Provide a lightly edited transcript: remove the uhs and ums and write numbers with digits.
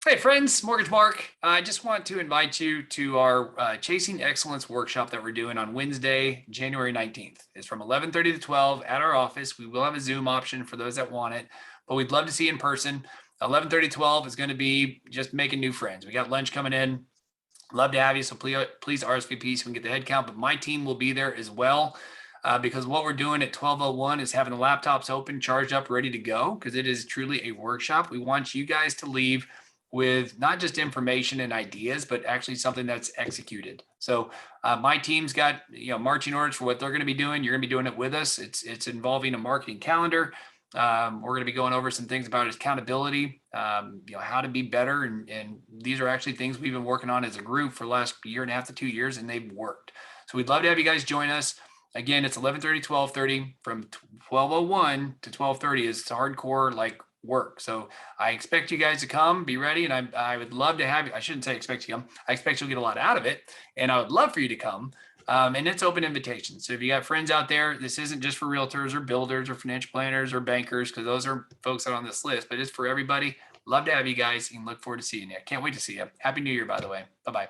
Hey friends, Mortgage Mark. I just want to invite you to our Chasing Excellence workshop that we're doing on Wednesday, January 19th. It's from 11:30 to 12 at our office. We will have a Zoom option for those that want it, but we'd love to see you in person. 11:30 to 12 is going to be just making new friends. We got lunch coming in. Love to have you. So please RSVP so we can get the head count. But my team will be there as well. Because what we're doing at 12:01 is having the laptops open, charged up, ready to go, because it is truly a workshop. We want you guys to leave with not just information and ideas, but actually something that's executed. So my team's got marching orders for what they're going to be doing. You're going to be doing it with us. It's involving a marketing calendar. We're going to be going over some things about accountability, how to be better. And these are actually things we've been working on as a group for the last year and a half to 2 years, and they've worked. So we'd love to have you guys join us. Again, it's 11:30, 12:30. From 12:01 to 12:30 is hardcore like work. So I expect you guys to come, be ready, and I would love to have you. I shouldn't say expect you to come. I expect you'll get a lot out of it, and I would love for you to come. And it's open invitation. So if you got friends out there, this isn't just for realtors or builders or financial planners or bankers, because those are folks that are on this list, but it's for everybody. Love to have you guys and look forward to seeing you. Can't wait to see you. Happy New Year, by the way. Bye-bye.